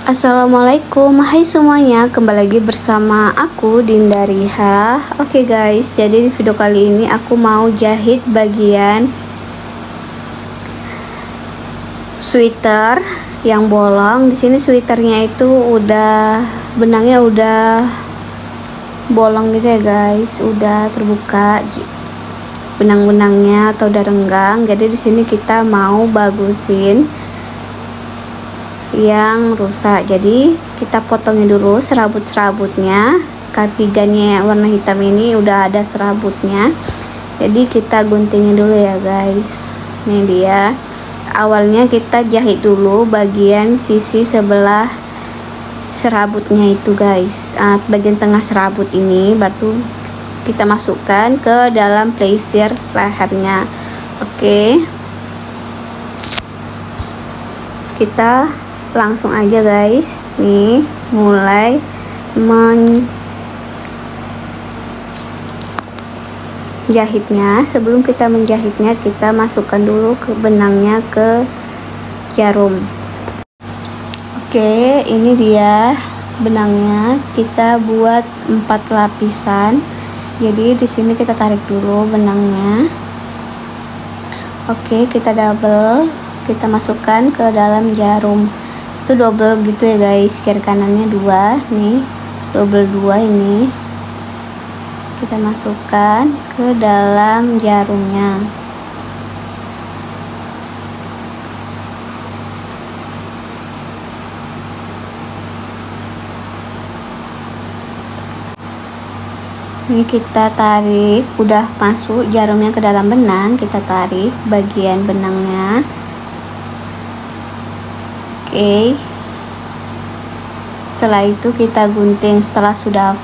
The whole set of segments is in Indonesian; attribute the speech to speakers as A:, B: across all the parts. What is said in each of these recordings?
A: Assalamualaikum, hai semuanya, kembali lagi bersama aku Dinda Riha. Oke guys, jadi di video kali ini aku mau jahit bagian sweater yang bolong. Di sini sweaternya itu udah benangnya udah bolong gitu ya guys, udah terbuka benang-benangnya atau udah renggang. Jadi di sini kita mau bagusin yang rusak, jadi kita potongin dulu serabut-serabutnya. Kardigannya yang warna hitam ini udah ada serabutnya, jadi kita guntingin dulu ya guys. Ini dia, awalnya kita jahit dulu bagian sisi sebelah serabutnya itu guys, bagian tengah serabut ini baru kita masukkan ke dalam pleisir lehernya. Oke, kita langsung aja guys, nih mulai menjahitnya. Sebelum kita menjahitnya, kita masukkan dulu ke benangnya ke jarum. Oke, ini dia benangnya, kita buat 4 lapisan. Jadi di sini kita tarik dulu benangnya. Oke, kita double, kita masukkan ke dalam jarum. Itu double gitu ya guys, kiri kanannya 2 nih, double 2 ini kita masukkan ke dalam jarumnya. Ini kita tarik, udah masuk jarumnya ke dalam benang, kita tarik bagian benangnya. Oke, setelah itu kita gunting. Setelah sudah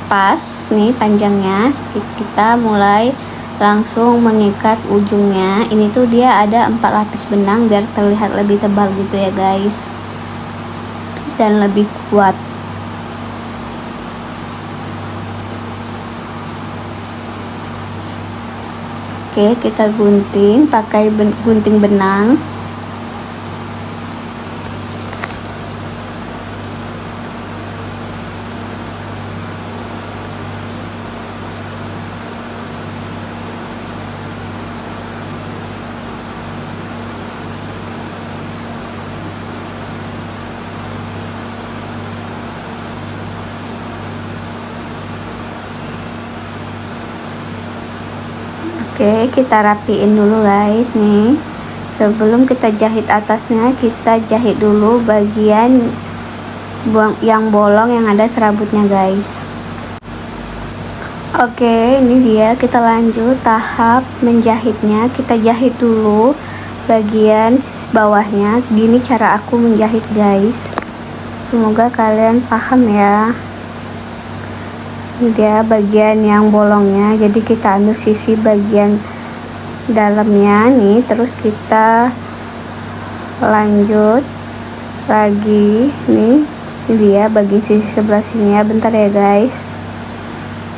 A: pas nih panjangnya, kita mulai langsung mengikat ujungnya. Ini tuh dia ada 4 lapis benang biar terlihat lebih tebal gitu ya guys, dan lebih kuat. Oke, kita gunting pakai gunting benang. Oke, kita rapiin dulu guys nih. Sebelum kita jahit atasnya, kita jahit dulu bagian yang bolong yang ada serabutnya guys. Oke, ini dia, kita lanjut tahap menjahitnya. Kita jahit dulu bagian bawahnya. Gini cara aku menjahit guys, semoga kalian paham ya. Ini dia bagian yang bolongnya, jadi kita ambil sisi bagian dalamnya nih, terus kita lanjut lagi nih. Ini dia bagian sisi sebelah sini ya. Bentar ya guys,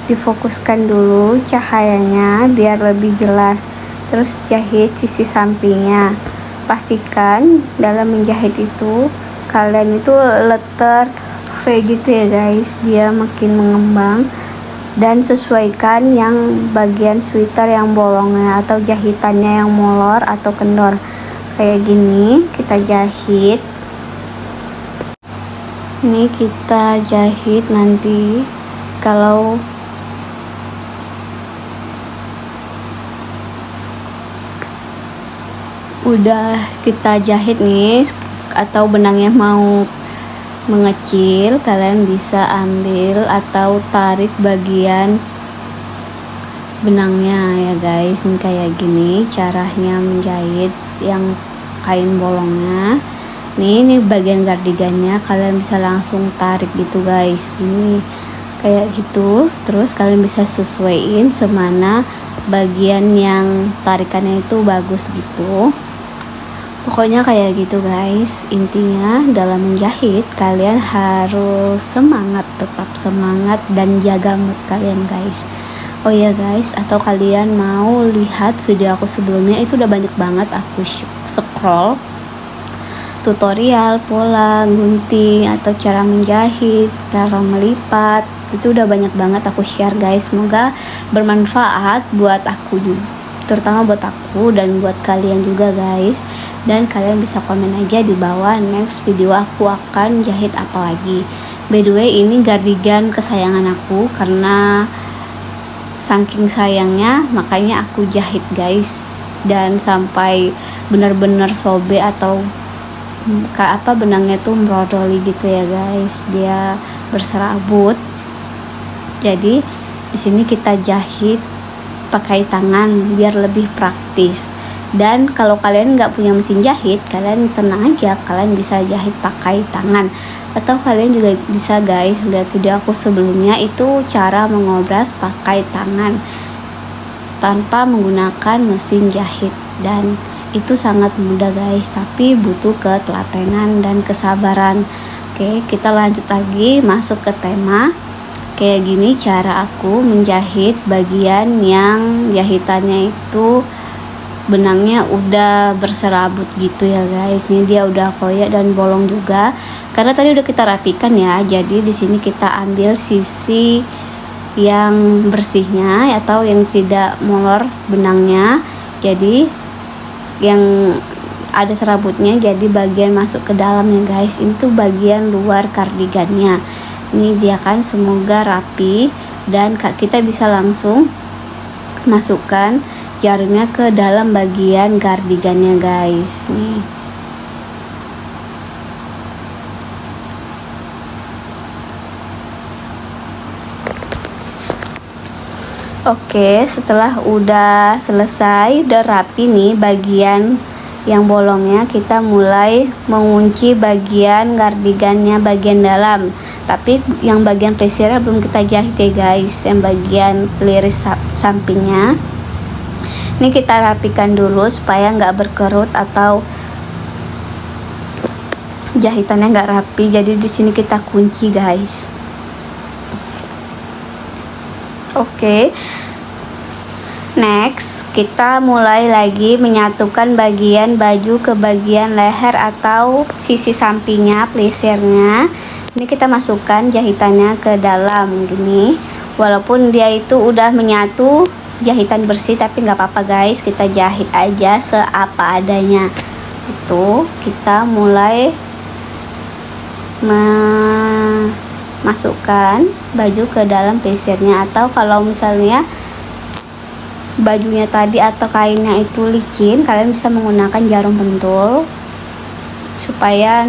A: difokuskan dulu cahayanya biar lebih jelas. Terus jahit sisi sampingnya. Pastikan dalam menjahit itu kalian itu letter V gitu ya guys, dia makin mengembang. Dan sesuaikan yang bagian sweater yang bolongnya atau jahitannya yang molor atau kendor kayak gini. Kita jahit, ini kita jahit. Nanti kalau udah kita jahit nih atau benangnya mau mengecil, kalian bisa ambil atau tarik bagian benangnya ya guys. Ini kayak gini caranya menjahit yang kain bolongnya. Ini bagian kardigannya, kalian bisa langsung tarik gitu guys, ini kayak gitu. Terus kalian bisa sesuaiin semana bagian yang tarikannya itu bagus gitu. Pokoknya kayak gitu guys. Intinya dalam menjahit kalian harus semangat, tetap semangat dan jaga mood kalian guys. Oh ya guys, atau kalian mau lihat video aku sebelumnya, itu udah banyak banget aku scroll tutorial pola gunting atau cara menjahit, cara melipat, itu udah banyak banget aku share guys. Semoga bermanfaat buat aku juga, terutama buat aku dan buat kalian juga guys. Dan kalian bisa komen aja di bawah next video aku akan jahit apa lagi. By the way, ini cardigan kesayangan aku, karena saking sayangnya makanya aku jahit guys, dan sampai benar-benar sobek atau benangnya tuh merodoli gitu ya guys, dia berserabut. Jadi di sini kita jahit pakai tangan biar lebih praktis. Dan kalau kalian nggak punya mesin jahit, kalian tenang aja, kalian bisa jahit pakai tangan. Atau kalian juga bisa guys lihat video aku sebelumnya, itu cara mengobras pakai tangan tanpa menggunakan mesin jahit. Dan itu sangat mudah guys, tapi butuh ketelatenan dan kesabaran. Oke, kita lanjut lagi masuk ke tema. Kayak gini cara aku menjahit bagian yang jahitannya itu benangnya udah berserabut gitu ya guys. Ini dia udah koyak dan bolong juga, karena tadi udah kita rapikan ya. Jadi di sini kita ambil sisi yang bersihnya atau yang tidak molor benangnya. Jadi yang ada serabutnya, jadi bagian masuk ke dalam ya guys. Ini tuh bagian luar kardigannya. Ini dia kan, semoga rapi dan kita bisa langsung masukkan jarumnya ke dalam bagian kardigannya guys. Nih. Oke, setelah udah selesai, udah rapi nih bagian yang bolongnya, kita mulai mengunci bagian kardigannya bagian dalam. Tapi yang bagian plesirnya belum kita jahit ya guys, yang bagian peliris sampingnya. Ini kita rapikan dulu supaya nggak berkerut atau jahitannya nggak rapi. Jadi di sini kita kunci guys. Oke. Next, kita mulai lagi menyatukan bagian baju ke bagian leher atau sisi sampingnya, plesirnya. Ini kita masukkan jahitannya ke dalam gini. Walaupun dia itu udah menyatu jahitan bersih, tapi nggak apa-apa guys, kita jahit aja seapa adanya. Itu kita mulai memasukkan baju ke dalam plesirnya. Atau kalau misalnya bajunya tadi atau kainnya itu licin, kalian bisa menggunakan jarum pentul supaya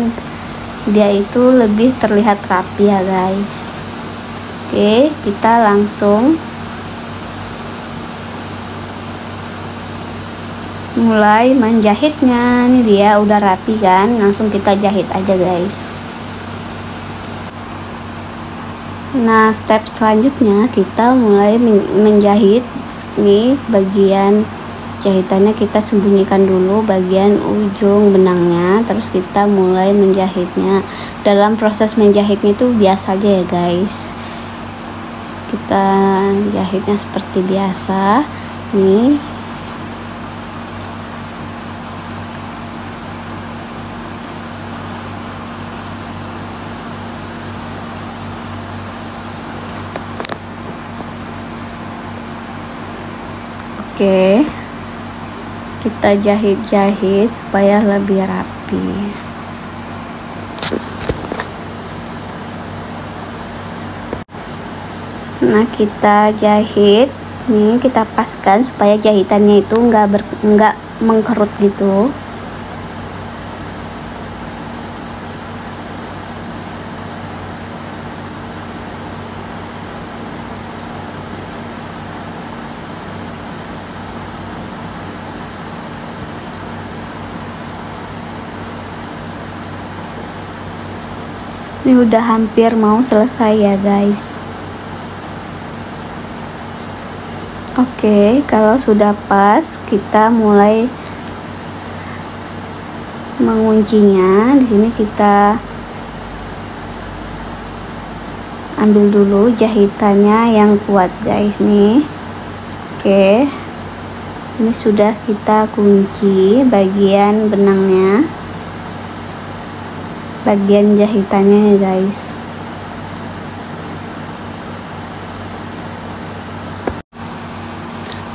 A: dia itu lebih terlihat rapi ya guys. Oke, kita langsung mulai menjahitnya. Ini dia udah rapi kan, langsung kita jahit aja guys. Nah, step selanjutnya kita mulai menjahit. Nih bagian jahitannya kita sembunyikan dulu bagian ujung benangnya, terus kita mulai menjahitnya. Dalam proses menjahitnya itu biasa aja ya guys, kita jahitnya seperti biasa. Nih oke, kita jahit-jahit supaya lebih rapi. Nah, kita jahit nih, kita paskan supaya jahitannya itu nggak mengkerut gitu. Ini udah hampir mau selesai ya guys. Oke, kalau sudah pas, kita mulai menguncinya. Di sini kita ambil dulu jahitannya yang kuat guys nih. Oke, ini sudah kita kunci bagian benangnya. bagian jahitannya ya guys.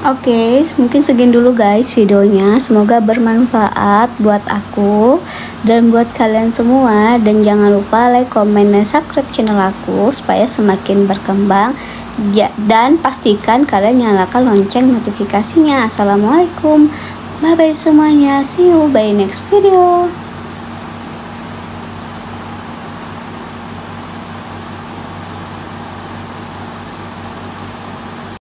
A: Oke, mungkin segini dulu guys videonya. Semoga bermanfaat buat aku dan buat kalian semua. Dan jangan lupa like, comment, dan subscribe channel aku supaya semakin berkembang. Dan pastikan kalian nyalakan lonceng notifikasinya. Assalamualaikum, bye bye semuanya. See you by next video.